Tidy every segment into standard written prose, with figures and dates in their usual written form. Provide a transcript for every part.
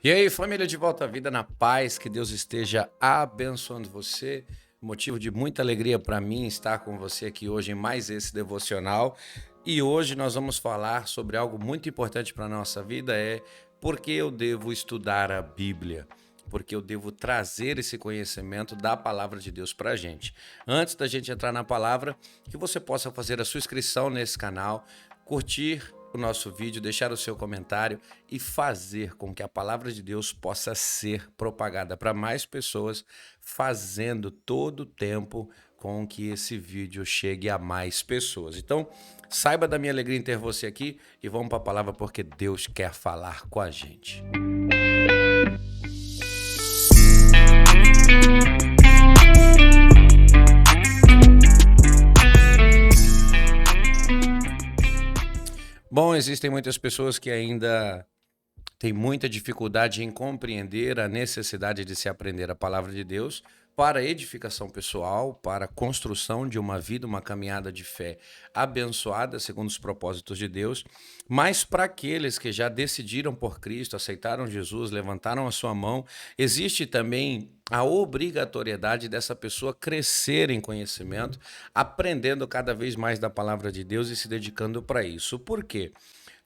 E aí, família de Volta à Vida na paz, que Deus esteja abençoando você. Motivo de muita alegria para mim estar com você aqui hoje em mais esse devocional. E hoje nós vamos falar sobre algo muito importante para a nossa vida, por que eu devo estudar a Bíblia. Porque eu devo trazer esse conhecimento da palavra de Deus para a gente. Antes da gente entrar na palavra, que você possa fazer a sua inscrição nesse canal, curtir o nosso vídeo, deixar o seu comentário e fazer com que a palavra de Deus possa ser propagada para mais pessoas, fazendo todo o tempo com que esse vídeo chegue a mais pessoas. Então, saiba da minha alegria em ter você aqui e vamos para a palavra porque Deus quer falar com a gente. Bom, existem muitas pessoas que ainda têm muita dificuldade em compreender a necessidade de se aprender a palavra de Deus para edificação pessoal, para a construção de uma vida, uma caminhada de fé abençoada segundo os propósitos de Deus, mas para aqueles que já decidiram por Cristo, aceitaram Jesus, levantaram a sua mão, existe também a obrigatoriedade dessa pessoa crescer em conhecimento, aprendendo cada vez mais da palavra de Deus e se dedicando para isso. Por quê?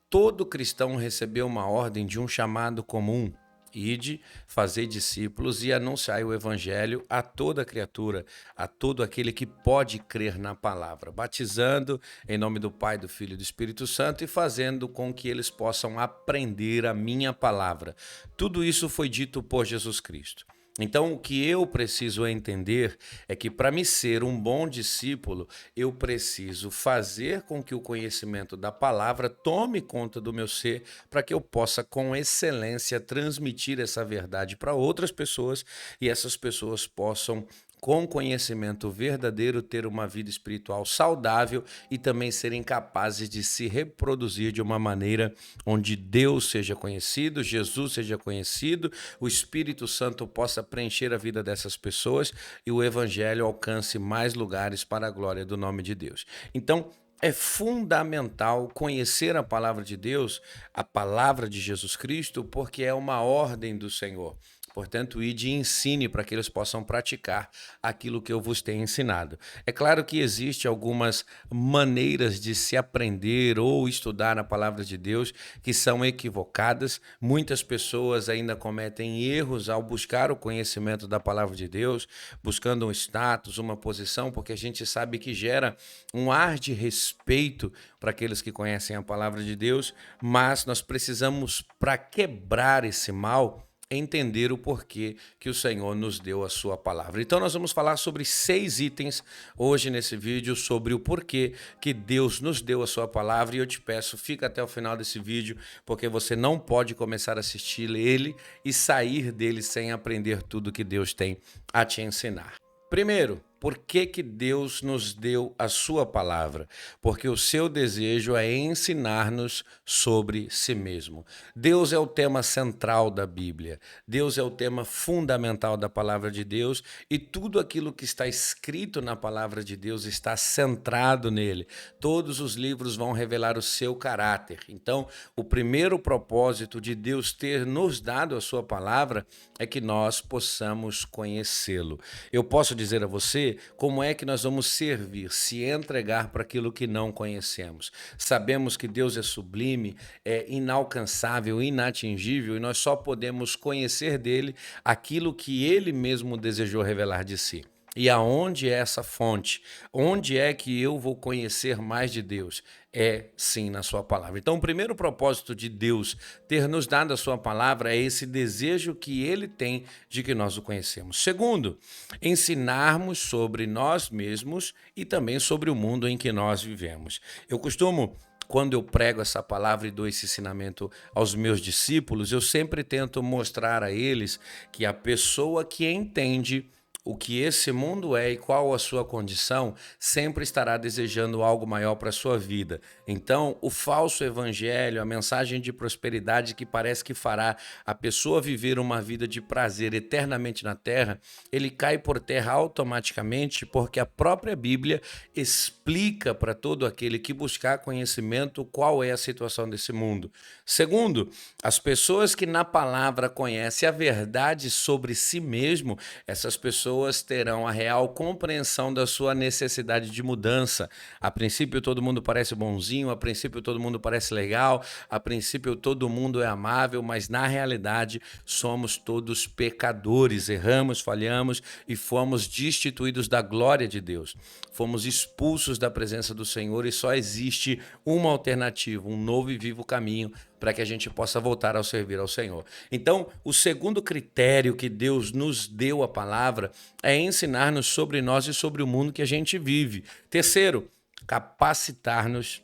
Todo cristão recebeu uma ordem de um chamado comum: ide, fazei discípulos e anunciai o evangelho a toda criatura, a todo aquele que pode crer na palavra, batizando em nome do Pai, do Filho e do Espírito Santo e fazendo com que eles possam aprender a minha palavra. Tudo isso foi dito por Jesus Cristo. Então, o que eu preciso entender é que, para me ser um bom discípulo, eu preciso fazer com que o conhecimento da palavra tome conta do meu ser, para que eu possa, com excelência, transmitir essa verdade para outras pessoas e essas pessoas possam, com conhecimento verdadeiro, ter uma vida espiritual saudável e também serem capazes de se reproduzir de uma maneira onde Deus seja conhecido, Jesus seja conhecido, o Espírito Santo possa preencher a vida dessas pessoas e o Evangelho alcance mais lugares para a glória do nome de Deus. Então, é fundamental conhecer a palavra de Deus, a palavra de Jesus Cristo, porque é uma ordem do Senhor. Portanto, ide e ensine para que eles possam praticar aquilo que eu vos tenho ensinado. É claro que existe algumas maneiras de se aprender ou estudar a palavra de Deus que são equivocadas. Muitas pessoas ainda cometem erros ao buscar o conhecimento da palavra de Deus, buscando um status, uma posição, porque a gente sabe que gera um ar de respeito para aqueles que conhecem a palavra de Deus, mas nós precisamos, para quebrar esse mal, entender o porquê que o Senhor nos deu a sua palavra. Então nós vamos falar sobre 6 itens hoje nesse vídeo, sobre o porquê que Deus nos deu a sua palavra, e eu te peço, fica até o final desse vídeo, porque você não pode começar a assistir ele e sair dele sem aprender tudo que Deus tem a te ensinar. Primeiro, por que Deus nos deu a sua palavra? Porque o seu desejo é ensinar-nos sobre si mesmo. Deus é o tema central da Bíblia. Deus é o tema fundamental da palavra de Deus e tudo aquilo que está escrito na palavra de Deus está centrado nele. Todos os livros vão revelar o seu caráter. Então, o primeiro propósito de Deus ter nos dado a sua palavra é que nós possamos conhecê-lo. Eu posso dizer a você como é que nós vamos servir, se entregar para aquilo que não conhecemos. Sabemos que Deus é sublime, é inalcançável, inatingível, e nós só podemos conhecer dele aquilo que ele mesmo desejou revelar de si. E aonde é essa fonte? Onde é que eu vou conhecer mais de Deus? É sim na sua palavra. Então, o primeiro propósito de Deus ter nos dado a sua palavra é esse desejo que ele tem de que nós o conhecemos. Segundo, ensinarmos sobre nós mesmos e também sobre o mundo em que nós vivemos. Eu costumo, quando eu prego essa palavra e dou esse ensinamento aos meus discípulos, eu sempre tento mostrar a eles que a pessoa que entende o que esse mundo é e qual a sua condição, sempre estará desejando algo maior para a sua vida. Então, o falso evangelho, a mensagem de prosperidade que parece que fará a pessoa viver uma vida de prazer eternamente na terra, ele cai por terra automaticamente, porque a própria Bíblia explica para todo aquele que buscar conhecimento qual é a situação desse mundo. Segundo, as pessoas que na palavra conhecem a verdade sobre si mesmo, essas pessoas terão a real compreensão da sua necessidade de mudança. A princípio todo mundo parece bonzinho, a princípio todo mundo parece legal, a princípio todo mundo é amável, mas na realidade somos todos pecadores, erramos, falhamos e fomos destituídos da glória de Deus. Fomos expulsos da presença do Senhor e só existe uma alternativa, um novo e vivo caminho para que a gente possa voltar ao servir ao Senhor. Então, o segundo critério que Deus nos deu a palavra é ensinar-nos sobre nós e sobre o mundo que a gente vive. Terceiro, capacitar-nos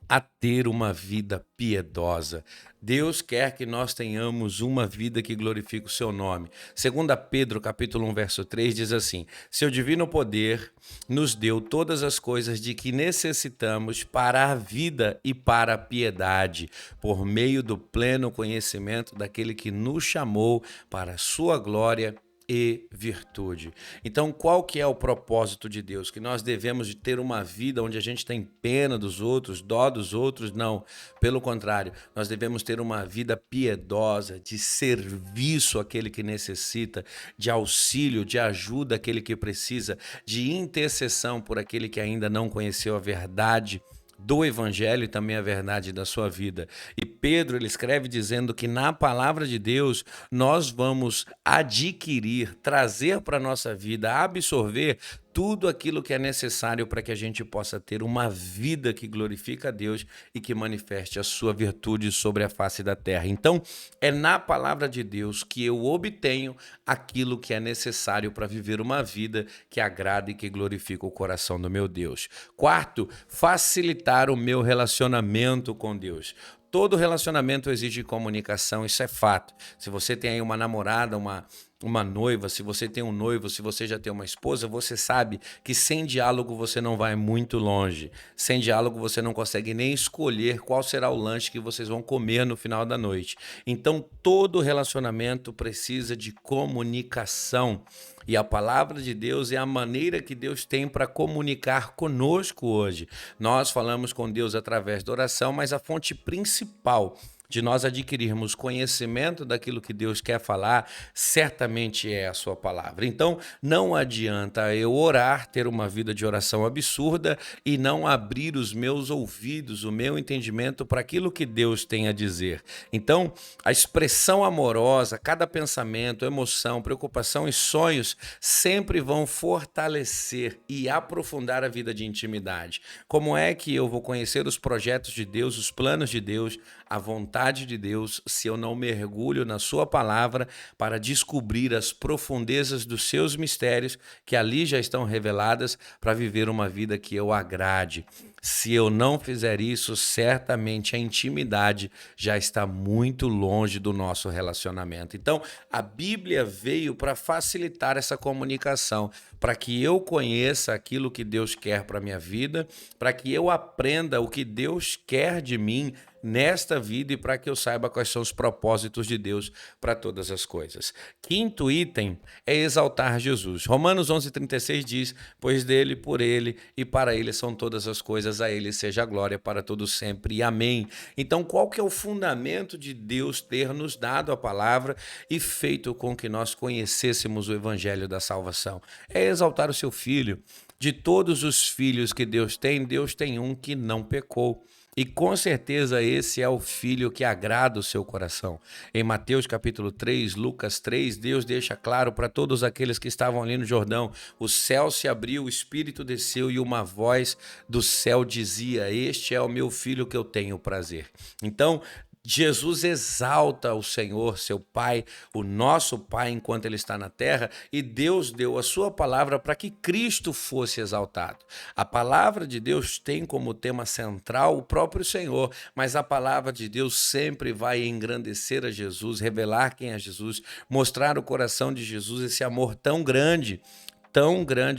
a ter uma vida piedosa. Deus quer que nós tenhamos uma vida que glorifique o seu nome. 2 Pedro, capítulo 1, verso 3, diz assim: seu divino poder nos deu todas as coisas de que necessitamos para a vida e para a piedade, por meio do pleno conhecimento daquele que nos chamou para a sua glória e virtude. Então, qual que é o propósito de Deus? Que nós devemos de ter uma vida onde a gente tem pena dos outros, dó dos outros? Não, pelo contrário, nós devemos ter uma vida piedosa, de serviço àquele que necessita, de auxílio, de ajuda àquele que precisa, de intercessão por aquele que ainda não conheceu a verdade do evangelho e também a verdade da sua vida. E Pedro, ele escreve dizendo que na palavra de Deus nós vamos adquirir, trazer para a nossa vida, absorver tudo aquilo que é necessário para que a gente possa ter uma vida que glorifica a Deus e que manifeste a sua virtude sobre a face da terra. Então, é na palavra de Deus que eu obtenho aquilo que é necessário para viver uma vida que agrada e que glorifica o coração do meu Deus. Quarto, facilitar o meu relacionamento com Deus. Todo relacionamento exige comunicação, isso é fato. Se você tem aí uma namorada, uma noiva, se você tem um noivo, se você já tem uma esposa, você sabe que sem diálogo você não vai muito longe. Sem diálogo você não consegue nem escolher qual será o lanche que vocês vão comer no final da noite. Então, todo relacionamento precisa de comunicação. E a palavra de Deus é a maneira que Deus tem para comunicar conosco hoje. Nós falamos com Deus através da oração, mas a fonte principal de nós adquirirmos conhecimento daquilo que Deus quer falar, certamente é a sua palavra. Então, não adianta eu orar, ter uma vida de oração absurda e não abrir os meus ouvidos, o meu entendimento para aquilo que Deus tem a dizer. Então, a expressão amorosa, cada pensamento, emoção, preocupação e sonhos sempre vão fortalecer e aprofundar a vida de intimidade. Como é que eu vou conhecer os projetos de Deus, os planos de Deus, a vontade de Deus, se eu não mergulho na sua palavra para descobrir as profundezas dos seus mistérios que ali já estão reveladas para viver uma vida que eu agrade? Se eu não fizer isso, certamente a intimidade já está muito longe do nosso relacionamento. Então, a Bíblia veio para facilitar essa comunicação, para que eu conheça aquilo que Deus quer para a minha vida, para que eu aprenda o que Deus quer de mim nesta vida e para que eu saiba quais são os propósitos de Deus para todas as coisas. Quinto item é exaltar Jesus. Romanos 11:36 diz: pois dele, por ele e para ele são todas as coisas, a ele seja a glória para todos sempre. Amém. Então, qual que é o fundamento de Deus ter nos dado a palavra e feito com que nós conhecêssemos o evangelho da salvação? É exaltar o seu filho. De todos os filhos que Deus tem um que não pecou. E com certeza esse é o filho que agrada o seu coração. Em Mateus capítulo 3, Lucas 3, Deus deixa claro para todos aqueles que estavam ali no Jordão: o céu se abriu, o Espírito desceu e uma voz do céu dizia: este é o meu filho que eu tenho prazer. Então, Jesus exalta o Senhor, seu Pai, o nosso Pai, enquanto Ele está na terra, e Deus deu a sua palavra para que Cristo fosse exaltado. A palavra de Deus tem como tema central o próprio Senhor, mas a palavra de Deus sempre vai engrandecer a Jesus, revelar quem é Jesus, mostrar o coração de Jesus, esse amor tão grande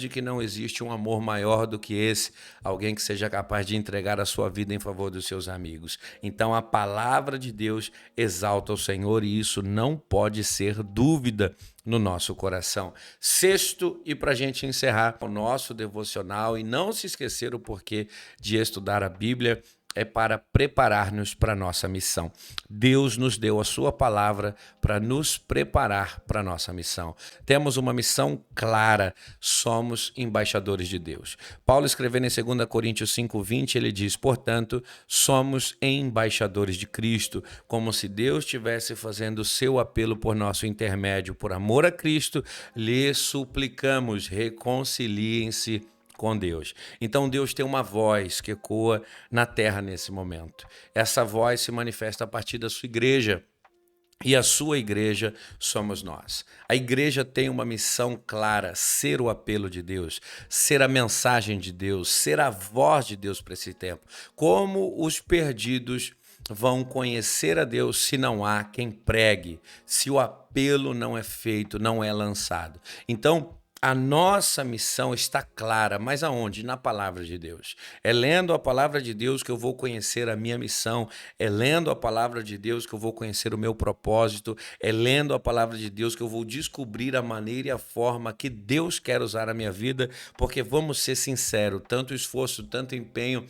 que não existe um amor maior do que esse, alguém que seja capaz de entregar a sua vida em favor dos seus amigos. Então a palavra de Deus exalta o Senhor e isso não pode ser dúvida no nosso coração. Sexto, e para a gente encerrar o nosso devocional e não se esquecer o porquê de estudar a Bíblia, é para preparar-nos para a nossa missão. Deus nos deu a sua palavra para nos preparar para a nossa missão. Temos uma missão clara, somos embaixadores de Deus. Paulo escrevendo em 2 Coríntios 5:20, ele diz, portanto, somos embaixadores de Cristo, como se Deus estivesse fazendo o seu apelo por nosso intermédio. Por amor a Cristo, lhe suplicamos, reconciliem-se com Deus. Então Deus tem uma voz que ecoa na terra nesse momento. Essa voz se manifesta a partir da sua igreja. E a sua igreja somos nós. A igreja tem uma missão clara, ser o apelo de Deus, ser a mensagem de Deus, ser a voz de Deus para esse tempo. Como os perdidos vão conhecer a Deus se não há quem pregue, se o apelo não é feito, não é lançado. Então, a nossa missão está clara, mas aonde? Na palavra de Deus. É lendo a palavra de Deus que eu vou conhecer a minha missão, é lendo a palavra de Deus que eu vou conhecer o meu propósito, é lendo a palavra de Deus que eu vou descobrir a maneira e a forma que Deus quer usar a minha vida, porque vamos ser sinceros, tanto esforço, tanto empenho,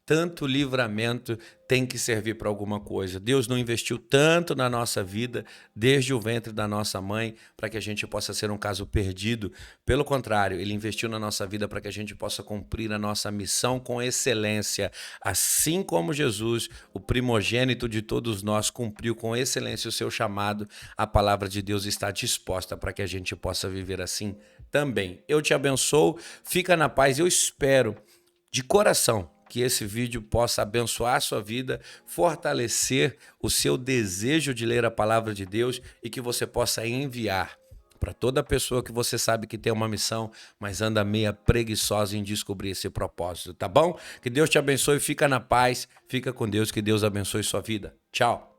tanto livramento tem que servir para alguma coisa. Deus não investiu tanto na nossa vida, desde o ventre da nossa mãe, para que a gente possa ser um caso perdido. Pelo contrário, Ele investiu na nossa vida para que a gente possa cumprir a nossa missão com excelência. Assim como Jesus, o primogênito de todos nós, cumpriu com excelência o seu chamado, a palavra de Deus está disposta para que a gente possa viver assim também. Eu te abençoo, fica na paz, eu espero de coração que esse vídeo possa abençoar a sua vida, fortalecer o seu desejo de ler a palavra de Deus e que você possa enviar para toda pessoa que você sabe que tem uma missão, mas anda meia preguiçosa em descobrir esse propósito, tá bom? Que Deus te abençoe, fica na paz, fica com Deus, que Deus abençoe sua vida. Tchau!